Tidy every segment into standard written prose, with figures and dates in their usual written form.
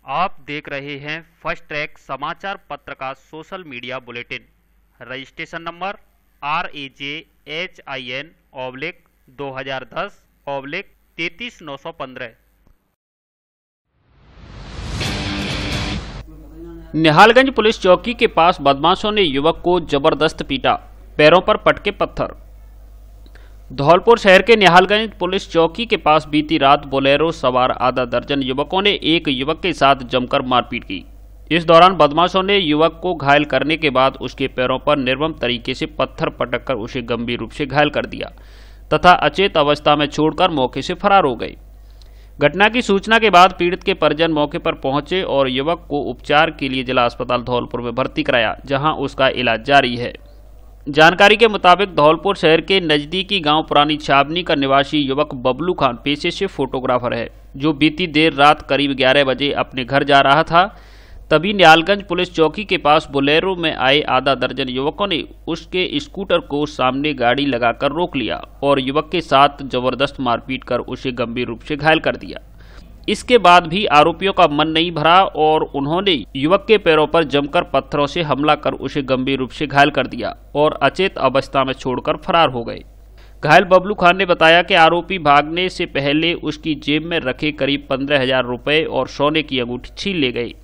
आप देख रहे हैं फर्स्ट ट्रैक समाचार पत्र का social media bulletin. Registration number RAJHIN/2010/33915। Nihalganj police चौकी के पास बदमाशों ने युवक को जबरदस्त पीटा, पैरों पर पटके पत्थर। धौलपुर शहर के निहालगंज पुलिस चौकी के पास बीती रात बोलेरो सवार आधा दर्जन युवकों ने एक युवक के साथ जमकर मारपीट की। इस दौरान बदमाशों ने युवक को घायल करने के बाद उसके पैरों पर निर्मम तरीके से पत्थर पटककर उसे गंभीर रूप से घायल कर दिया तथा अचेत अवस्था में छोड़कर मौके से फरार हो गए। घटना की सूचना के बाद पीड़ित के परिजन मौके पर पहुंचे और युवक को उपचार के लिए जिला अस्पताल धौलपुर में भर्ती कराया, जहां उसका इलाज जारी है। जानकारी के मुताबिक धौलपुर शहर के नजदीकी गांव पुरानी छावनी का निवासी युवक बबलू खान पेशे से फोटोग्राफर है, जो बीती देर रात करीब 11 बजे अपने घर जा रहा था। तभी निहालगंज पुलिस चौकी के पास बोलेरो में आए आधा दर्जन युवकों ने उसके स्कूटर को सामने गाड़ी लगाकर रोक लिया और युवक के साथ जबरदस्त मारपीट कर उसे गंभीर रूप से घायल कर दिया। इसके बाद भी आरोपियों का मन नहीं भरा और उन्होंने युवक के पैरों पर जमकर पत्थरों से हमला कर उसे गंभीर रूप से घायल कर दिया और अचेत अवस्था में छोड़कर फरार हो गए। घायल बबलू खान ने बताया कि आरोपी भागने से पहले उसकी जेब में रखे करीब 15,000 रुपए और सोने की अंगूठी छीन ले गए।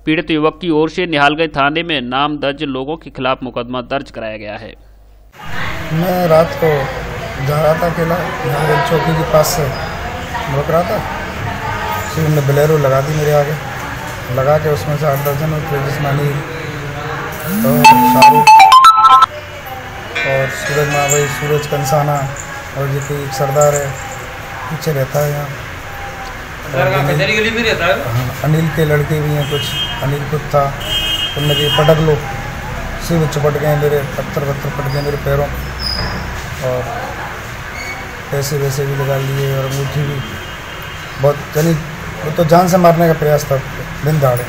पीड़ित युवक की ओर से निहालगंज थाने में नाम दर्ज लोगों के खिलाफ मुकदमा दर्ज कराया गया है। मैं रात को जा रहा था अकेला, निहालगंज चौकी के पास से रुक रहा था। फिर उन्होंने बोलेरो लगा दी मेरे आगे, लगा के उसमें से 8 दर्जन जिसमें अनिल तो शाहरुख और सूरज भाई, सूरज कंसाना और जो कोई एक सरदार है पीछे रहता है यहाँ, अनिल के लड़के भी हैं कुछ, अनिल खुद था। उनने कहा पटक लो, सिर चपट गए मेरे, पत्थर पट गए मेरे पैरों और पैसे वैसे भी लगा लिए और अंगूठी भी बहुत, यानी वो तो जान से मारने का प्रयास था दिन दहाड़े।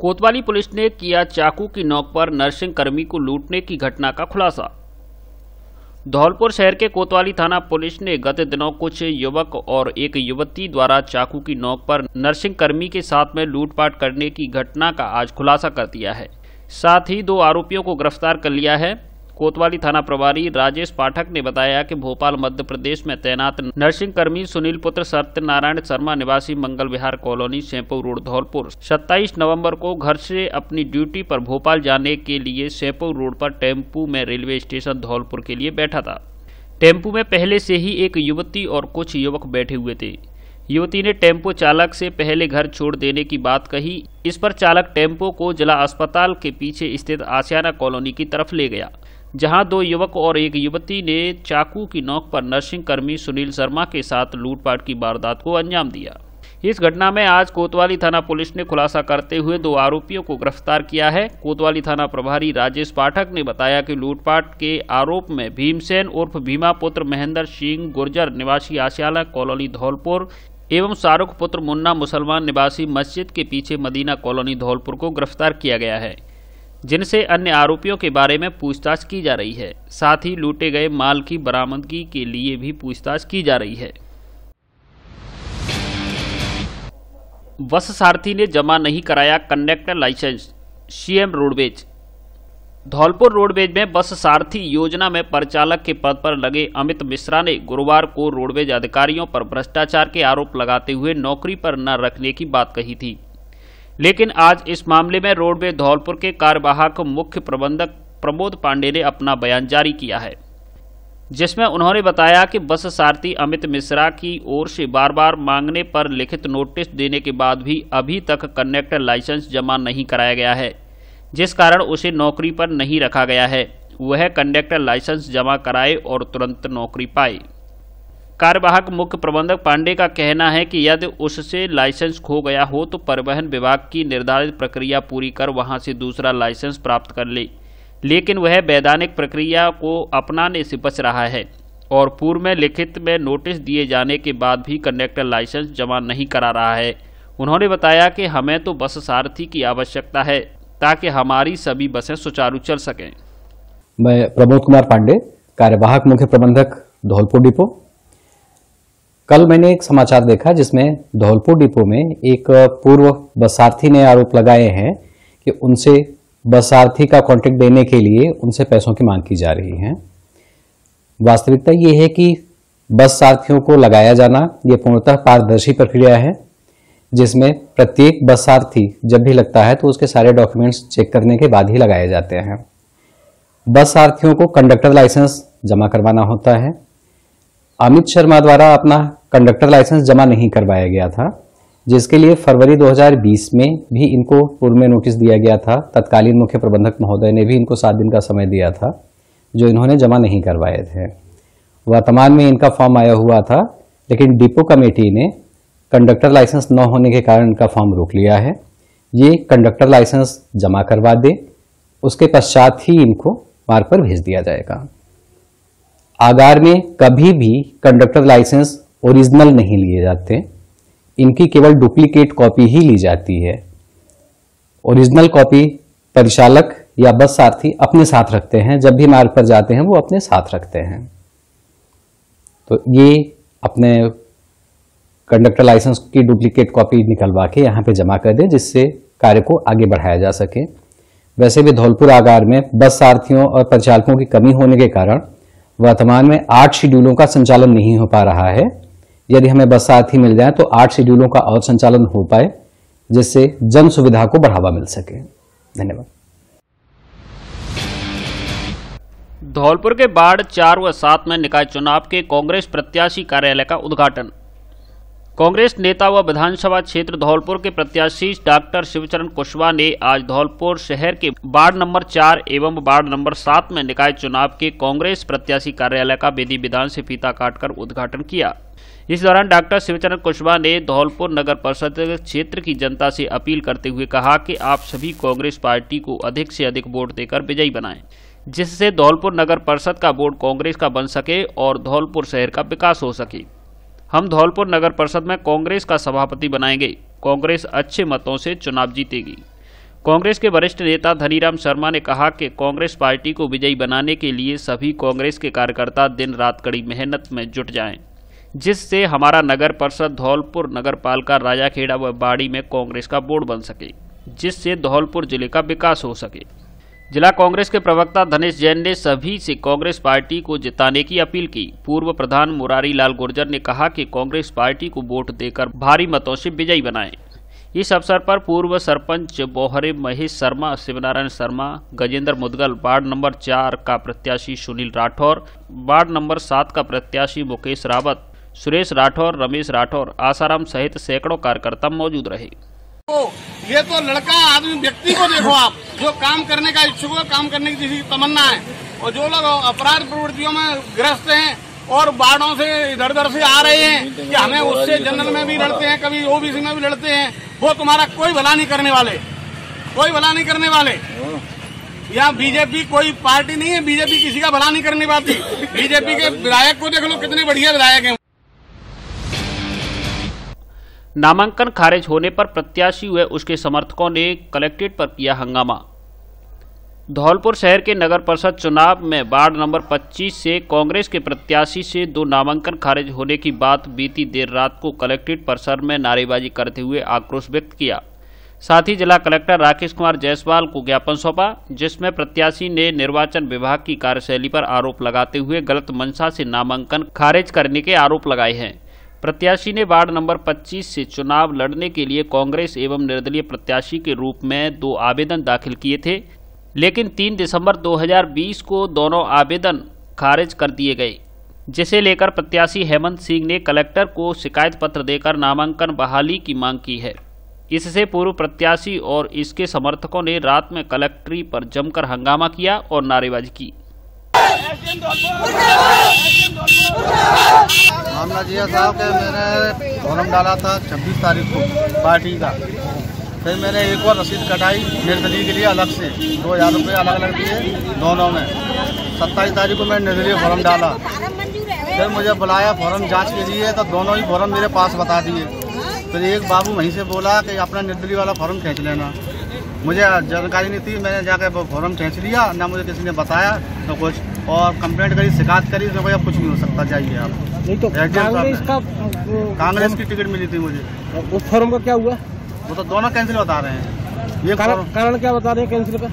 कोतवाली पुलिस ने किया चाकू की नोक पर नर्सिंग कर्मी को लूटने की घटना का खुलासा। धौलपुर शहर के कोतवाली थाना पुलिस ने गत दिनों कुछ युवक और एक युवती द्वारा चाकू की नोक पर नर्सिंग कर्मी के साथ में लूटपाट करने की घटना का आज खुलासा कर दिया है। साथ ही 2 आरोपियों को गिरफ्तार कर लिया है। कोतवाली थाना प्रभारी राजेश पाठक ने बताया कि भोपाल मध्य प्रदेश में तैनात नर्सिंग कर्मी सुनील पुत्र सत्यनारायण शर्मा निवासी मंगल विहार कॉलोनी सेंपू रोड धौलपुर 27 नवंबर को घर से अपनी ड्यूटी पर भोपाल जाने के लिए सेंपू रोड पर टेम्पू में रेलवे स्टेशन धौलपुर के लिए बैठा था। टेम्पू में पहले से ही एक युवती और कुछ युवक बैठे हुए थे। युवती ने टेम्पो चालक से पहले घर छोड़ देने की बात कही। इस पर चालक टेम्पो को जिला अस्पताल के पीछे स्थित आशियाना कॉलोनी की तरफ ले गया, जहां 2 युवक और एक युवती ने चाकू की नोक पर नर्सिंग कर्मी सुनील शर्मा के साथ लूटपाट की वारदात को अंजाम दिया। इस घटना में आज कोतवाली थाना पुलिस ने खुलासा करते हुए 2 आरोपियों को गिरफ्तार किया है। कोतवाली थाना प्रभारी राजेश पाठक ने बताया कि लूटपाट के आरोप में भीमसेन उर्फ भीमा पुत्र महेंद्र सिंह गुर्जर निवासी आशियाना कॉलोनी धौलपुर एवं शाहरुख पुत्र मुन्ना मुसलमान निवासी मस्जिद के पीछे मदीना कॉलोनी धौलपुर को गिरफ्तार किया गया है, जिनसे अन्य आरोपियों के बारे में पूछताछ की जा रही है। साथ ही लूटे गए माल की बरामदगी के लिए भी पूछताछ की जा रही है। बस सारथी ने जमा नहीं कराया conductor licence, CM roadways. Dholpur roadways में बस सारथी योजना में परिचालक के पद पर लगे अमित मिश्रा ने गुरुवार को रोडवेज अधिकारियों पर भ्रष्टाचार के आरोप लगाते हुए नौकरी पर न रखने की बात कही थी। लेकिन आज इस मामले में रोडवेज धौलपुर के कार्यवाहक मुख्य प्रबंधक प्रमोद पांडे ने अपना बयान जारी किया है, जिसमें उन्होंने बताया कि बस सारथी अमित मिश्रा की ओर से बार बार मांगने पर लिखित नोटिस देने के बाद भी अभी तक कंडक्टर लाइसेंस जमा नहीं कराया गया है, जिस कारण उसे नौकरी पर नहीं रखा गया है। वह कंडक्टर लाइसेंस जमा कराए और तुरंत नौकरी पाए। कार्यवाहक मुख्य प्रबंधक पांडे का कहना है कि यदि उससे लाइसेंस खो गया हो तो परिवहन विभाग की निर्धारित प्रक्रिया पूरी कर वहां से दूसरा लाइसेंस प्राप्त कर ले, लेकिन वह वैधानिक प्रक्रिया को अपनाने से बच रहा है और पूर्व में लिखित में नोटिस दिए जाने के बाद भी कंडक्टर लाइसेंस जमा नहीं करा रहा है। उन्होंने बताया कि हमें तो बस सारथी की आवश्यकता है ताकि हमारी सभी बसें सुचारू चल सकें। मैं प्रमोद कुमार पांडे, कार्यवाहक मुख्य प्रबंधक धौलपुर डिपो। कल मैंने एक समाचार देखा जिसमें धौलपुर डिपो में एक पूर्व बस सारथी ने आरोप लगाए हैं कि उनसे बस सारथी का कॉन्ट्रैक्ट देने के लिए उनसे पैसों की मांग की जा रही है। वास्तविकता ये है कि बस सारथियों को लगाया जाना ये पूर्णतः पारदर्शी प्रक्रिया है, जिसमें प्रत्येक बस सारथी जब भी लगता है तो उसके सारे डॉक्यूमेंट्स चेक करने के बाद ही लगाए जाते हैं। बस सारथियों को कंडक्टर लाइसेंस जमा करवाना होता है। अमित शर्मा द्वारा अपना कंडक्टर लाइसेंस जमा नहीं करवाया गया था, जिसके लिए फरवरी 2020 में भी इनको पूर्व में नोटिस दिया गया था। तत्कालीन मुख्य प्रबंधक महोदय ने भी इनको 7 दिन का समय दिया था, जो इन्होंने जमा नहीं करवाए थे। वर्तमान में इनका फॉर्म आया हुआ था, लेकिन डिपो कमेटी ने कंडक्टर लाइसेंस न होने के कारण इनका फॉर्म रोक लिया है। ये कंडक्टर लाइसेंस जमा करवा दे, उसके पश्चात ही इनको मार्ग पर भेज दिया जाएगा। आगार में कभी भी कंडक्टर लाइसेंस ओरिजिनल नहीं लिए जाते, इनकी केवल डुप्लीकेट कॉपी ही ली जाती है। ओरिजिनल कॉपी परिचालक या बस सारथी अपने साथ रखते हैं, जब भी मार्ग पर जाते हैं वो अपने साथ रखते हैं। तो ये अपने कंडक्टर लाइसेंस की डुप्लीकेट कॉपी निकलवा के यहाँ पे जमा कर दें, जिससे कार्य को आगे बढ़ाया जा सके। वैसे भी धौलपुर आगार में बस सारथियों और परिचालकों की कमी होने के कारण वर्तमान में 8 शेड्यूलों का संचालन नहीं हो पा रहा है। यदि हमें बस सारथी मिल जाए तो 8 शेड्यूलों का और संचालन हो पाए, जिससे जन सुविधा को बढ़ावा मिल सके। धन्यवाद। धौलपुर के वार्ड 4 व 7 में निकाय चुनाव के कांग्रेस प्रत्याशी कार्यालय का उद्घाटन। कांग्रेस नेता व विधानसभा क्षेत्र धौलपुर के प्रत्याशी डॉक्टर शिवचरण कुशवाहा ने आज धौलपुर शहर के वार्ड नंबर 4 एवं वार्ड नंबर 7 में निकाय चुनाव के कांग्रेस प्रत्याशी कार्यालय का विधि विधान से फीता काटकर उद्घाटन किया। इस दौरान डॉक्टर शिवचरण कुशवाहा ने धौलपुर नगर परिषद क्षेत्र की जनता से अपील करते हुए कहा कि आप सभी कांग्रेस पार्टी को अधिक से अधिक वोट देकर विजयी बनाएं, जिससे धौलपुर नगर परिषद का बोर्ड कांग्रेस का बन सके और धौलपुर शहर का विकास हो सके। हम धौलपुर नगर परिषद में कांग्रेस का सभापति बनाएंगे। कांग्रेस अच्छे मतों से चुनाव जीतेगी। कांग्रेस के वरिष्ठ नेता धनीराम शर्मा ने कहा कि कांग्रेस पार्टी को विजयी बनाने के लिए सभी कांग्रेस के कार्यकर्ता दिन रात कड़ी मेहनत में जुट जाएं, जिससे हमारा नगर परिषद धौलपुर नगर पालिका राजाखेड़ा व बाड़ी में कांग्रेस का बोर्ड बन सके, जिससे धौलपुर जिले का विकास हो सके। जिला कांग्रेस के प्रवक्ता धनेश जैन ने सभी से कांग्रेस पार्टी को जिताने की अपील की। पूर्व प्रधान मुरारी लाल गुर्जर ने कहा कि कांग्रेस पार्टी को वोट देकर भारी मतों से विजयी बनाएं। इस अवसर पर पूर्व सरपंच बोहरे महेश शर्मा, शिवनारायण शर्मा, गजेंद्र मुदगल, वार्ड नंबर 4 का प्रत्याशी सुनील राठौर, वार्ड नंबर 7 का प्रत्याशी मुकेश रावत, सुरेश राठौर, रमेश राठौर, आसाराम सहित सैकड़ों कार्यकर्ता मौजूद रहे। ये तो लड़का आदमी व्यक्ति को देखो आप, जो काम करने का इच्छुक हो, काम करने की जिसकी तमन्ना है, और जो लोग अपराध प्रवृत्तियों में ग्रस्त हैं और बाढ़ों से इधर उधर से आ रहे हैं कि हमें उससे जनरल में भी लड़ते हैं, कभी ओबीसी में भी लड़ते हैं, वो तुम्हारा कोई भला नहीं करने वाले, कोई भला नहीं करने वाले। यहाँ बीजेपी कोई पार्टी नहीं है, बीजेपी किसी का भला नहीं करने पाती। बीजेपी के विधायक को देख लो, कितने बढ़िया विधायक हैं। नामांकन खारिज होने पर प्रत्याशी व उसके समर्थकों ने कलेक्ट्रेट पर किया हंगामा। धौलपुर शहर के नगर परिषद चुनाव में वार्ड नंबर 25 से कांग्रेस के प्रत्याशी से 2 नामांकन खारिज होने की बात बीती देर रात को कलेक्ट्रेट परिसर में नारेबाजी करते हुए आक्रोश व्यक्त किया। साथ ही जिला कलेक्टर राकेश कुमार जायसवाल को ज्ञापन सौंपा, जिसमें प्रत्याशी ने निर्वाचन विभाग की कार्यशैली पर आरोप लगाते हुए गलत मंशा से नामांकन खारिज करने के आरोप लगाए हैं। प्रत्याशी ने वार्ड नंबर 25 से चुनाव लड़ने के लिए कांग्रेस एवं निर्दलीय प्रत्याशी के रूप में 2 आवेदन दाखिल किए थे, लेकिन 3 दिसंबर 2020 को दोनों आवेदन खारिज कर दिए गए, जिसे लेकर प्रत्याशी हेमंत सिंह ने कलेक्टर को शिकायत पत्र देकर नामांकन बहाली की मांग की है। इससे पूर्व प्रत्याशी और इसके समर्थकों ने रात में कलेक्ट्री पर जमकर हंगामा किया और नारेबाजी की। मामला ये साहब कि मैंने फॉर्म डाला था 26 तारीख को पार्टी का, फिर मैंने एक और रसीद कटाई निर्दलीय के लिए अलग से 2000 रुपये अलग अलग दिए दोनों में। 27 तारीख को मैंने निर्दलीय फॉर्म डाला, फिर मुझे बुलाया फॉर्म जांच के लिए, तो दोनों ही फॉर्म मेरे पास बता दिए। फिर एक बाबू वहीं से बोला कि अपना निर्दलीय वाला फॉर्म खींच लेना। मुझे जानकारी नहीं थी, मैंने जाकर वो फॉर्म खींच लिया, ना मुझे किसी ने बताया ना कुछ, और कंप्लेंट करी, शिकायत करी, तो भैया कुछ नहीं हो सकता, जाइए आप। नहीं तो कांग्रेस की टिकट मिली थी मुझे। उस फॉर्म का क्या हुआ? वो तो दोनों कैंसिल बता रहे हैं। ये कारण क्या बता रहे हैं कैंसिल का?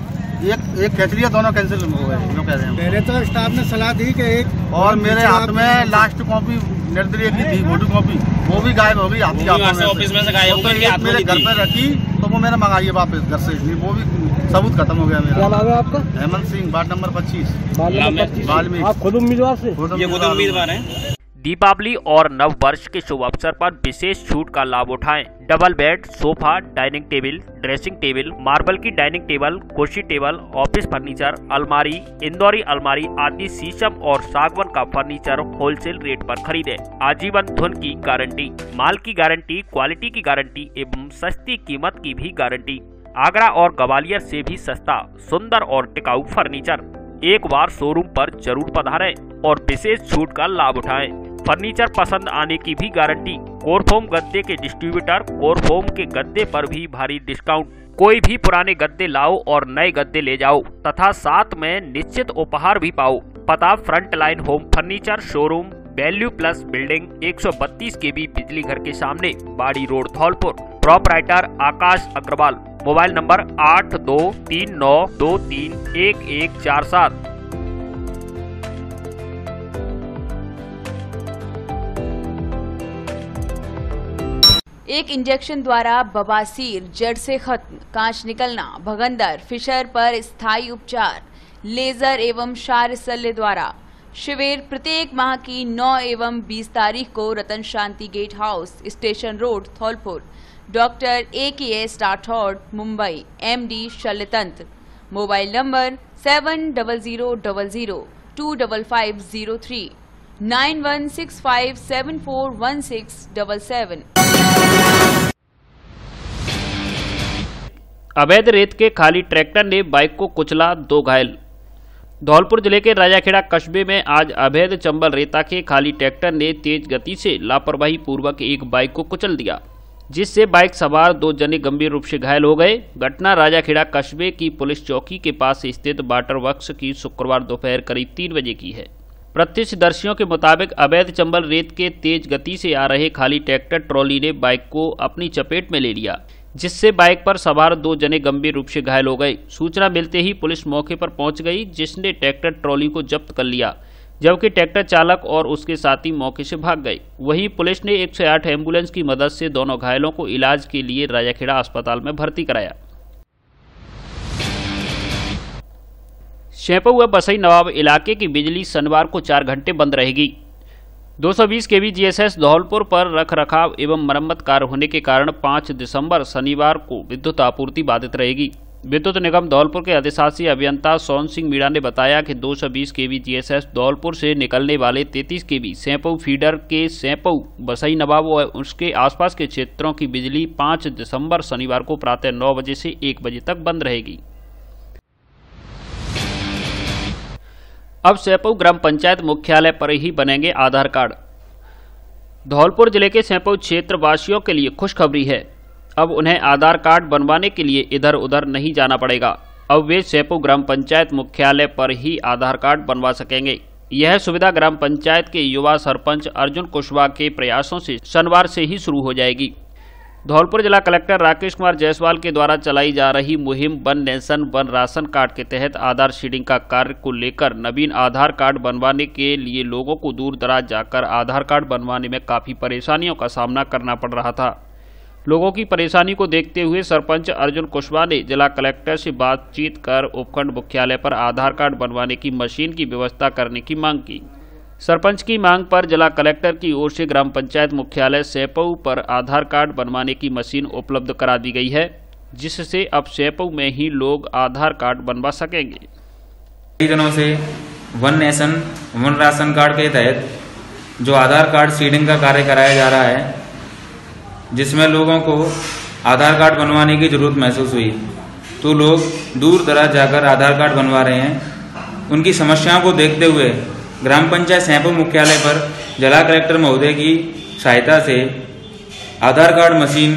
एक खेच लिया, दोनों कैंसिल हो गए जो कह रहे हैं। पहले तो स्टाफ ने सलाह दी कि एक और मेरे हाथ में लास्ट कॉपी निर्दलीय की थी, वोटर कॉपी, वो भी गायब हो गई ऑफिस में से गायब हो गई। मेरे घर पे रखी तो वो मैंने मंगाई है वापस घर से, वो भी सबूत खत्म हो गया मेरा। क्या नाम है आपका? Hemant Singh, ward number 25 Valmiki. आप खुद उम्मीदवार से? ये खुद उम्मीदवार है। दीपावली और नव वर्ष के शुभ अवसर पर विशेष छूट का लाभ उठाएं। Double bed, sofa, dining table, dressing table, marble की डाइनिंग टेबल, कुर्सी टेबल, ऑफिस फर्नीचर, अलमारी, इंदौरी अलमारी आदि शीशम और सागवान का फर्नीचर होलसेल रेट पर खरीदें। आजीवन धुन की गारंटी, माल की गारंटी, क्वालिटी की गारंटी एवं सस्ती कीमत की भी गारंटी। आगरा और ग्वालियर से भी सस्ता, सुंदर और टिकाऊ फर्नीचर। एक बार शोरूम पर जरूर पधारें और विशेष छूट का लाभ उठाएं। फर्नीचर पसंद आने की भी गारंटी। कोरफोम गद्दे के डिस्ट्रीब्यूटर, कोरफोम के गद्दे पर भी भारी डिस्काउंट। कोई भी पुराने गद्दे लाओ और नए गद्दे ले जाओ तथा साथ में निश्चित उपहार भी पाओ। पता front line home furniture showroom, value plus building, 132 KB बिजली घर के सामने, Bari road, Dholpur. Proprietor Akash Agarwal. Mobile number 8239231147। एक इंजेक्शन द्वारा बवासीर जड़ से खत्म, कांच निकलना, भगंदर, फिशर पर स्थायी उपचार, लेजर एवं क्षार शल्य द्वारा। शिविर प्रत्येक माह की 9 एवं 20 तारीख को Ratan Shanti gate house, station road, Dholpur. Doctor AKS Rathore, Mumbai, MD शल्यतंत्र। Mobile number 7000025503, 9165741677। अवैध रेत के खाली ट्रैक्टर ने बाइक को कुचला, 2 घायल। धौलपुर जिले के राजाखेड़ा कस्बे में आज अवैध चंबल रेता के खाली ट्रैक्टर ने तेज गति से लापरवाही पूर्वक एक बाइक को कुचल दिया, जिससे बाइक सवार 2 जने गंभीर रूप से घायल हो गए। घटना राजाखेड़ा कस्बे की पुलिस चौकी के पास स्थित वाटर वर्क्स की शुक्रवार दोपहर करीब 3 बजे की है। प्रत्यक्षदर्शियों के मुताबिक अवैध चंबल रेत के तेज गति से आ रहे खाली ट्रैक्टर ट्रॉली ने बाइक को अपनी चपेट में ले लिया, जिससे बाइक पर सवार 2 जने गंभीर रूप से घायल हो गए। सूचना मिलते ही पुलिस मौके पर पहुंच गई, जिसने ट्रैक्टर ट्रॉली को जब्त कर लिया, जबकि ट्रैक्टर चालक और उसके साथी मौके से भाग गए। वहीं पुलिस ने 108 एम्बुलेंस की मदद से दोनों घायलों को इलाज के लिए राजाखेड़ा अस्पताल में भर्ती कराया। सैंपौ व बसई नवाब इलाके की बिजली शनिवार को 4 घंटे बंद रहेगी। 220 kV GSS धौलपुर पर रख रखाव एवं मरम्मत कार्य होने के कारण 5 दिसंबर शनिवार को विद्युत आपूर्ति बाधित रहेगी। विद्युत निगम धौलपुर के अधिशासी अभियंता सोन सिंह मीणा ने बताया कि 220 kV GSS धौलपुर से निकलने वाले 33 kV सैंपौ फीडर के सैंपौ, बसई नवाब व उसके आसपास के क्षेत्रों की बिजली 5 दिसंबर शनिवार को प्रातः 9 बजे से 1 बजे तक बंद रहेगी। अब सैंपौ ग्राम पंचायत मुख्यालय पर ही बनेंगे आधार कार्ड। धौलपुर जिले के सैंपौ क्षेत्र वासियों के लिए खुशखबरी है। अब उन्हें आधार कार्ड बनवाने के लिए इधर उधर नहीं जाना पड़ेगा। अब वे सैंपौ ग्राम पंचायत मुख्यालय पर ही आधार कार्ड बनवा सकेंगे। यह सुविधा ग्राम पंचायत के युवा सरपंच अर्जुन कुशवाहा के प्रयासों से शनिवार से ही शुरू हो जाएगी। धौलपुर जिला कलेक्टर राकेश कुमार जायसवाल के द्वारा चलाई जा रही मुहिम one nation one ration card के तहत आधार सीडिंग का कार्य को लेकर नवीन आधार कार्ड बनवाने के लिए लोगों को दूर दराज जाकर आधार कार्ड बनवाने में काफ़ी परेशानियों का सामना करना पड़ रहा था। लोगों की परेशानी को देखते हुए सरपंच अर्जुन कुशवाहा ने जिला कलेक्टर से बातचीत कर उपखंड मुख्यालय पर आधार कार्ड बनवाने की मशीन की व्यवस्था करने की मांग की। सरपंच की मांग पर जिला कलेक्टर की ओर से ग्राम पंचायत मुख्यालय सैंपौ पर आधार कार्ड बनवाने की मशीन उपलब्ध करा दी गई है, जिससे अब सैंपौ में ही लोग आधार कार्ड बनवा सकेंगे। कई दिनों से one nation one ration card के तहत जो आधार कार्ड सीडिंग का कार्य कराया जा रहा है, जिसमें लोगों को आधार कार्ड बनवाने की जरूरत महसूस हुई, तो लोग दूर दराज जाकर आधार कार्ड बनवा रहे हैं। उनकी समस्याओं को देखते हुए ग्राम पंचायत सैंपौ मुख्यालय पर जिला कलेक्टर महोदय की सहायता से आधार कार्ड मशीन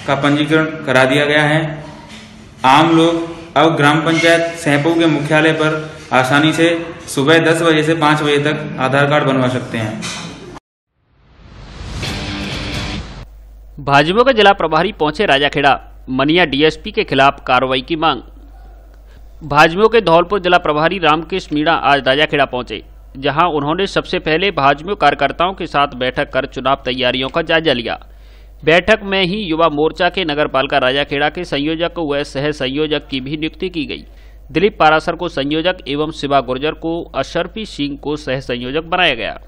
का पंजीकरण करा दिया गया है। आम लोग अब ग्राम पंचायत सैंपौ के मुख्यालय पर आसानी से सुबह 10 बजे से 5 बजे तक आधार कार्ड बनवा सकते हैं। भाजपा के जिला प्रभारी पहुंचे राजाखेड़ा, मनिया डीएसपी के खिलाफ कार्रवाई की मांग। भाजपा के धौलपुर जिला प्रभारी रामकृष्ण मीणा आज राजाखेड़ा पहुंचे, जहां उन्होंने सबसे पहले भाजपा कार्यकर्ताओं के साथ बैठक कर चुनाव तैयारियों का जायजा लिया। बैठक में ही युवा मोर्चा के नगरपालिका राजाखेड़ा के संयोजक व सह संयोजक की भी नियुक्ति की गई। दिलीप पारासर को संयोजक एवं शिवा गुर्जर को अशरफी सिंह को सह संयोजक बनाया गया।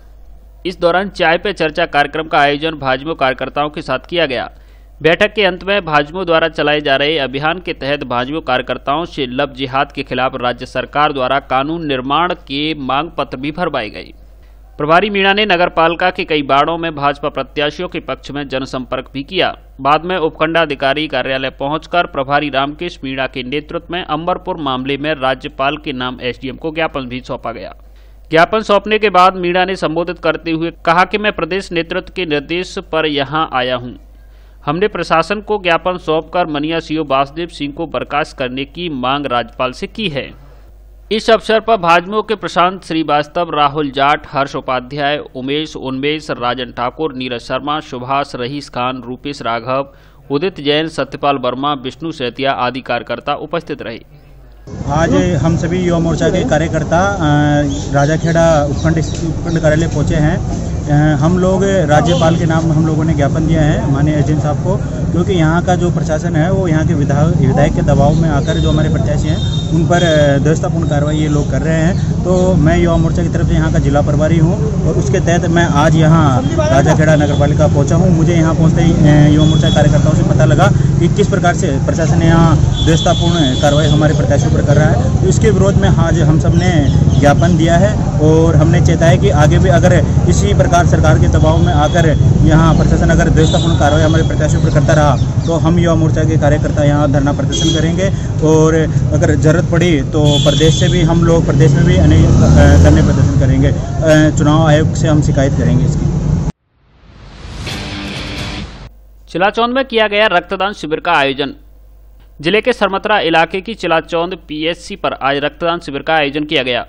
इस दौरान चाय पे चर्चा कार्यक्रम का आयोजन भाजपा कार्यकर्ताओं के साथ किया गया। बैठक के अंत में भाजपा द्वारा चलाए जा रहे अभियान के तहत भाजपा कार्यकर्ताओं से लव जिहाद के खिलाफ राज्य सरकार द्वारा कानून निर्माण के मांग पत्र भी भरवाए गए। प्रभारी मीणा ने नगरपालिका के कई वार्डों में भाजपा प्रत्याशियों के पक्ष में जनसंपर्क भी किया। बाद में उपखंडाधिकारी कार्यालय पहुंचकर प्रभारी रामकृष्ण मीणा के नेतृत्व में अंबरपुर मामले में राज्यपाल के नाम एसडीएम को ज्ञापन भी सौंपा गया। ज्ञापन सौंपने के बाद मीणा ने संबोधित करते हुए कहा कि मैं प्रदेश नेतृत्व के निर्देश पर यहां आया हूं। हमने प्रशासन को ज्ञापन सौंपकर मनिया सीओ वासुदेव सिंह को बर्खास्त करने की मांग राज्यपाल से की है। इस अवसर पर भाजपा के प्रशांत श्रीवास्तव, राहुल जाट, हर्ष उपाध्याय, उमेश उन्मेश, राजन ठाकुर, नीरज शर्मा, सुभाष, रहीस खान, रूपेश राघव, उदित जैन, सत्यपाल वर्मा, विष्णु सेतिया आदि कार्यकर्ता उपस्थित रहे। आज हम सभी युवा मोर्चा के कार्यकर्ता राजाखेड़ा उपखंड कार्यालय पहुंचे हैं। हम लोग राज्यपाल के नाम हम लोगों ने ज्ञापन दिया है माननीय एसडीएम साहब को, क्योंकि यहाँ का जो प्रशासन है वो यहाँ के विधायक के दबाव में आकर जो हमारे प्रत्याशी हैं उन पर व्यवस्थापूर्ण कार्रवाई ये लोग कर रहे हैं। तो मैं युवा मोर्चा की तरफ से यहाँ का जिला प्रभारी हूँ और उसके तहत मैं आज यहाँ राजाखेड़ा नगरपालिका पहुँचा हूँ। मुझे यहाँ पहुँचते ही युवा मोर्चा कार्यकर्ताओं से पता लगा कि किस प्रकार से प्रशासन यहाँ व्यवस्थापूर्ण कार्रवाई हमारे प्रत्याशियों पर कर रहा है। तो इसके विरोध में आज हम सब ने ज्ञापन दिया है और हमने चेताया कि आगे भी अगर इसी प्रकार सरकार के दबाव में आकर यहाँ प्रशासन अगर व्यवस्थापूर्ण कार्रवाई हमारे प्रत्याशियों पर करता रहा तो हम युवा मोर्चा के कार्यकर्ता यहाँ धरना प्रदर्शन करेंगे और अगर जरूरत पड़ी तो प्रदेश से भी हम लोग प्रदेश में भी अनेक धरने प्रदर्शन करेंगे। चुनाव आयोग से हम शिकायत करेंगे इसकी। चिलाचौंद में किया गया रक्तदान शिविर का आयोजन। जिले के सरमतरा इलाके की चिलाचौंद पीएचसी पर आज रक्तदान शिविर का आयोजन किया गया।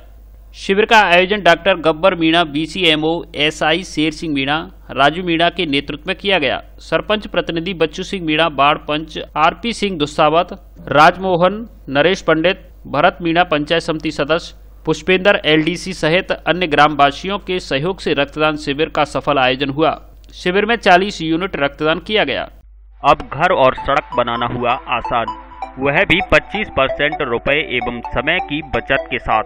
शिविर का आयोजन doctor Gabbar Meena, BCMO, SI Sher Singh Meena, Raju Meena के नेतृत्व में किया गया। सरपंच प्रतिनिधि बच्चू सिंह मीणा, वार्ड पंच आरपी सिंह दुस्सावत, राजमोहन, नरेश पंडित, भरत मीणा पंचायत समिति सदस्य, पुष्पेंद्र एलडीसी सहित अन्य ग्रामवासियों के सहयोग से रक्तदान शिविर का सफल आयोजन हुआ। शिविर में 40 यूनिट रक्तदान किया गया। अब घर और सड़क बनाना हुआ आसान, वह भी 25% रुपए एवं समय की बचत के साथ,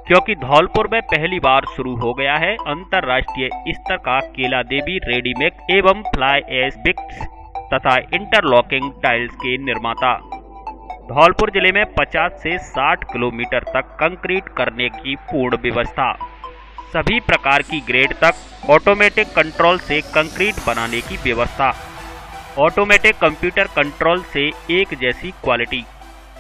क्योंकि धौलपुर में पहली बार शुरू हो गया है अंतर्राष्ट्रीय स्तर का केला देवी रेडीमेड एवं फ्लाई एश ब्रिक्स तथा इंटरलॉकिंग टाइल्स के निर्माता। धौलपुर जिले में 50 से 60 किलोमीटर तक कंक्रीट करने की पूर्ण व्यवस्था, सभी प्रकार की ग्रेड तक ऑटोमेटिक कंट्रोल से कंक्रीट बनाने की व्यवस्था, ऑटोमेटिक कंप्यूटर कंट्रोल से एक जैसी क्वालिटी,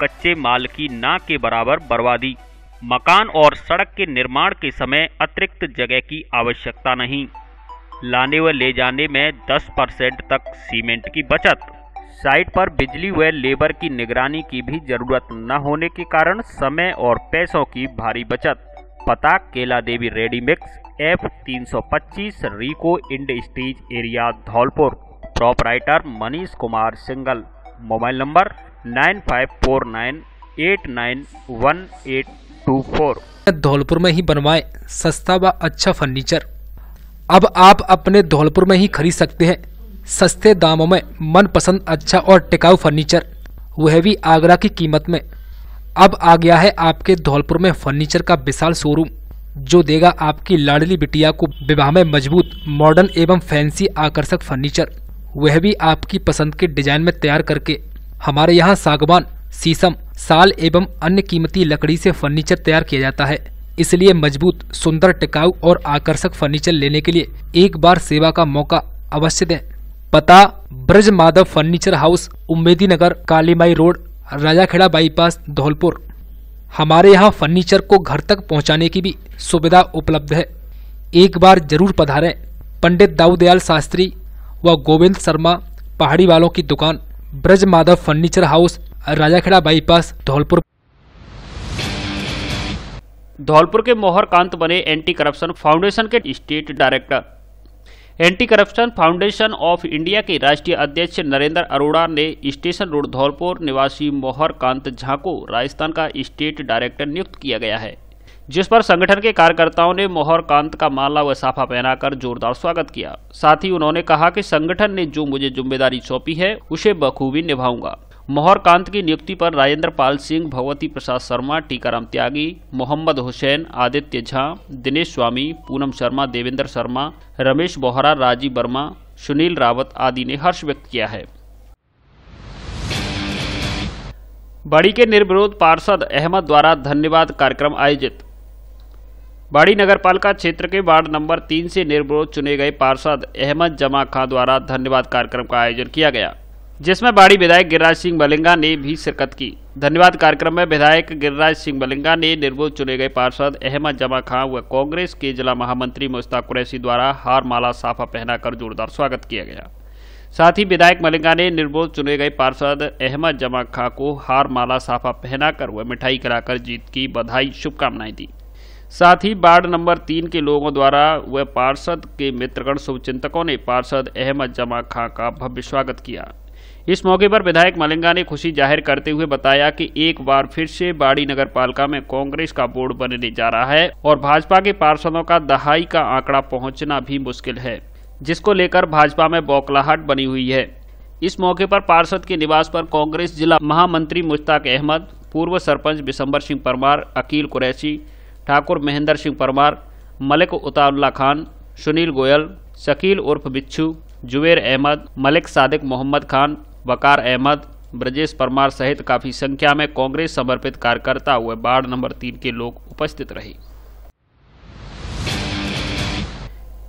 कच्चे माल की ना के बराबर बर्बादी, मकान और सड़क के निर्माण के समय अतिरिक्त जगह की आवश्यकता नहीं, लाने व ले जाने में 10% तक सीमेंट की बचत, साइट पर बिजली व लेबर की निगरानी की भी जरूरत न होने के कारण समय और पैसों की भारी बचत। पता केला देवी रेडीमिक्स F325 रिको इंड स्टेज area Dholpur. Proprietor Manish Kumar Singhal. Mobile number 9549891824। Dholpur में ही बनवाएं सस्ता व अच्छा फर्नीचर। अब आप अपने धौलपुर में ही खरीद सकते हैं सस्ते दामों में मनपसंद अच्छा और टिकाऊ फर्नीचर, वह भी आगरा की कीमत में। अब आ गया है आपके धौलपुर में फर्नीचर का विशाल शोरूम, जो देगा आपकी लाडली बिटिया को विवाह में मजबूत, मॉडर्न एवं फैंसी आकर्षक फर्नीचर, वह भी आपकी पसंद के डिजाइन में तैयार करके। हमारे यहाँ सागवान, शीशम, साल एवं अन्य कीमती लकड़ी से फर्नीचर तैयार किया जाता है। इसलिए मजबूत, सुंदर, टिकाऊ और आकर्षक फर्नीचर लेने के लिए एक बार सेवा का मौका अवश्य दें। पता ब्रज माधव फर्नीचर हाउस, उम्मेदी नगर, कालीमाई रोड, राजाखेड़ा बाईपास, धौलपुर। हमारे यहाँ फर्नीचर को घर तक पहुँचाने की भी सुविधा उपलब्ध है। एक बार जरूर पधारें। पंडित दाऊदयाल शास्त्री व गोविंद शर्मा पहाड़ी वालों की दुकान, Braj Madhav furniture house, Rajakhera bypass, Dholpur. Dholpur के मोहर कांत बने एंटी करप्शन फाउंडेशन के state director. Anti corruption foundation of India के राष्ट्रीय अध्यक्ष नरेंद्र अरोड़ा ने स्टेशन रोड धौलपुर निवासी मोहर कांत झा को राजस्थान का स्टेट डायरेक्टर नियुक्त किया गया है, जिस पर संगठन के कार्यकर्ताओं ने मोहर कांत का माला व साफा पहनाकर जोरदार स्वागत किया। साथ ही उन्होंने कहा कि संगठन ने जो मुझे जिम्मेदारी सौंपी है उसे बखूबी निभाऊंगा। मोहर कांत की नियुक्ति पर राजेंद्र पाल सिंह, भगवती प्रसाद शर्मा, टीकाराम त्यागी, मोहम्मद हुसैन, आदित्य झा, दिनेश स्वामी, पूनम शर्मा, देवेंद्र शर्मा, रमेश बोहरा, राजीव वर्मा, सुनील रावत आदि ने हर्ष व्यक्त किया है। बाड़ी के निर्विरोध पार्षद अहमद द्वारा धन्यवाद कार्यक्रम आयोजित। बाड़ी नगरपालिका क्षेत्र के वार्ड नंबर 3 से निर्विरोध चुने गए पार्षद अहमद जमा खां द्वारा धन्यवाद कार्यक्रम का आयोजन किया गया, जिसमें बाड़ी विधायक गिरिराज सिंह मलिंगा ने भी शिरकत की। धन्यवाद कार्यक्रम में विधायक गिरिराज सिंह मलिंगा ने निर्विरोध चुने गए पार्षद अहमद जमा खां व कांग्रेस के जिला महामंत्री मुश्ताक कुरैशी द्वारा हार माला साफा पहनाकर जोरदार स्वागत किया गया। साथ ही विधायक मलिंगा ने निर्विरोध चुने गए पार्षद अहमद जमा खां को हार माला साफा पहनाकर व मिठाई खिलाकर जीत की बधाई शुभकामनाएं दी। साथ ही वार्ड नंबर 3 के लोगों द्वारा व पार्षद के मित्रगण शुभचिंतकों ने पार्षद अहमद जमा खां का भव्य स्वागत किया। इस मौके पर विधायक मलिंगा ने खुशी जाहिर करते हुए बताया कि एक बार फिर से बाड़ी नगरपालिका में कांग्रेस का बोर्ड बनने जा रहा है और भाजपा के पार्षदों का दहाई का आंकड़ा पहुंचना भी मुश्किल है, जिसको लेकर भाजपा में बौखलाहट बनी हुई है। इस मौके पर पार्षद के निवास पर कांग्रेस जिला महामंत्री मुश्ताक अहमद, पूर्व सरपंच बिशंबर सिंह परमार, अकील कुरैशी, ठाकुर महेंद्र सिंह परमार, मलिक उताउल्ला खान, सुनील गोयल, शकील उर्फ बिच्छू, जुबेर अहमद, मलिक सादिक मोहम्मद खान, वकार अहमद, ब्रजेश परमार सहित काफी संख्या में कांग्रेस समर्पित कार्यकर्ता व वार्ड नंबर 3 के लोग उपस्थित रहे।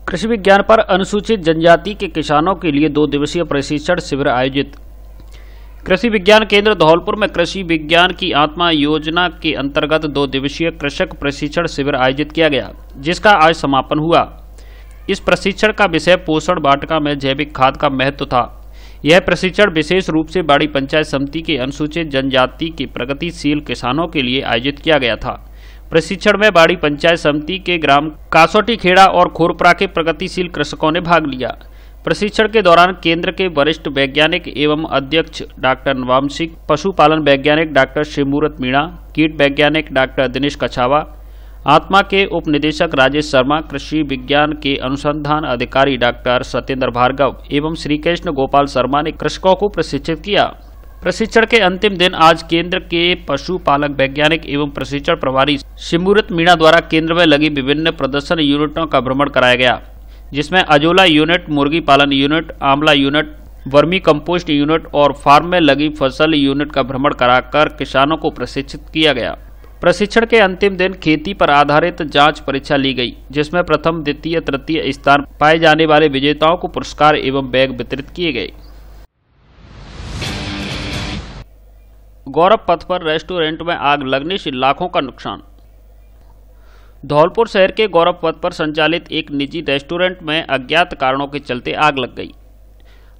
कृषि विज्ञान पर अनुसूचित जनजाति के किसानों के लिए 2 दिवसीय प्रशिक्षण शिविर आयोजित। कृषि विज्ञान केंद्र धौलपुर में कृषि विज्ञान की आत्मा योजना के अंतर्गत 2 दिवसीय कृषक प्रशिक्षण शिविर आयोजित किया गया, जिसका आज समापन हुआ। इस प्रशिक्षण का विषय पोषण वाटिका में जैविक खाद का महत्व था। यह प्रशिक्षण विशेष रूप से बाड़ी पंचायत समिति के अनुसूचित जनजाति के प्रगतिशील किसानों के लिए आयोजित किया गया था। प्रशिक्षण में बाड़ी पंचायत समिति के ग्राम कासोटी खेड़ा और खोरपरा के प्रगतिशील कृषकों ने भाग लिया। प्रशिक्षण के दौरान केंद्र के वरिष्ठ वैज्ञानिक एवं अध्यक्ष डॉक्टर नवाम सिंह, पशुपालन वैज्ञानिक डॉक्टर शिवमूर्त मीणा, कीट वैज्ञानिक डॉक्टर दिनेश कछावा, आत्मा के उप निदेशक राजेश शर्मा, कृषि विज्ञान के अनुसंधान अधिकारी डॉक्टर सत्येंद्र भार्गव एवं श्री कृष्ण गोपाल शर्मा ने कृषकों को प्रशिक्षित किया। प्रशिक्षण के अंतिम दिन आज केंद्र के पशुपालक वैज्ञानिक एवं प्रशिक्षण प्रभारी शिवमूर्त मीणा द्वारा केंद्र में लगी विभिन्न प्रदर्शन यूनिटों का भ्रमण कराया गया, जिसमें अजोला यूनिट, मुर्गी पालन यूनिट, आंवला यूनिट, वर्मी कंपोस्ट यूनिट और फार्म में लगी फसल यूनिट का भ्रमण कराकर किसानों को प्रशिक्षित किया गया। प्रशिक्षण के अंतिम दिन खेती पर आधारित जांच परीक्षा ली गई, जिसमें प्रथम, द्वितीय, तृतीय स्थान पाए जाने वाले विजेताओं को पुरस्कार एवं बैग वितरित किए गए। गौरव पथ पर रेस्टोरेंट में आग लगने से लाखों का नुकसान। धौलपुर शहर के गौरव पथ पर संचालित एक निजी रेस्टोरेंट में अज्ञात कारणों के चलते आग लग गई।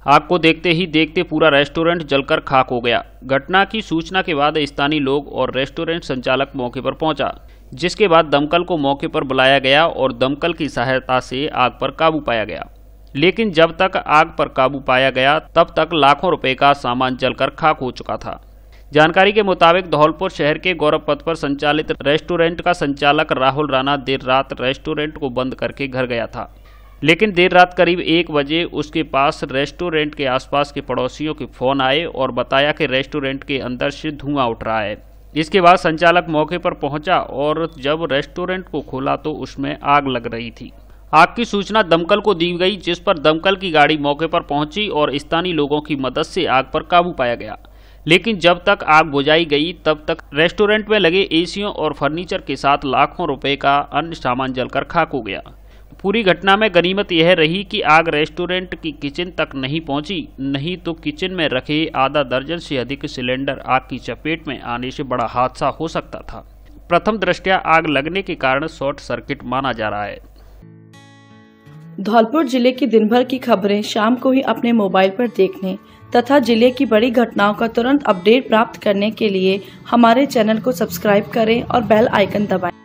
आग को देखते ही देखते पूरा रेस्टोरेंट जलकर खाक हो गया। घटना की सूचना के बाद स्थानीय लोग और रेस्टोरेंट संचालक मौके पर पहुंचा, जिसके बाद दमकल को मौके पर बुलाया गया और दमकल की सहायता से आग पर काबू पाया गया। लेकिन जब तक आग पर काबू पाया गया तब तक लाखों रुपए का सामान जलकर खाक हो चुका था। जानकारी के मुताबिक धौलपुर शहर के गौरव पथ पर संचालित रेस्टोरेंट का संचालक राहुल राणा देर रात रेस्टोरेंट को बंद करके घर गया था, लेकिन देर रात करीब 1 बजे उसके पास रेस्टोरेंट के आसपास के पड़ोसियों के फोन आए और बताया कि रेस्टोरेंट के अंदर से धुआं उठ रहा है। इसके बाद संचालक मौके पर पहुंचा और जब रेस्टोरेंट को खोला तो उसमें आग लग रही थी। आग की सूचना दमकल को दी गई, जिस पर दमकल की गाड़ी मौके पर पहुंची और स्थानीय लोगों की मदद से आग पर काबू पाया गया। लेकिन जब तक आग बुझाई गई तब तक रेस्टोरेंट में लगे एसियों और फर्नीचर के साथ लाखों रुपए का अन्य सामान जलकर खाक हो गया। पूरी घटना में गनीमत यह रही कि आग रेस्टोरेंट की किचन तक नहीं पहुंची, नहीं तो किचन में रखे आधा दर्जन से अधिक सिलेंडर आग की चपेट में आने से बड़ा हादसा हो सकता था। प्रथम दृष्टया आग लगने के कारण शॉर्ट सर्किट माना जा रहा है। धौलपुर जिले की दिन भर की खबरें शाम को ही अपने मोबाइल पर देखने तथा जिले की बड़ी घटनाओं का तुरंत अपडेट प्राप्त करने के लिए हमारे चैनल को सब्सक्राइब करें और बेल आइकन दबाएं।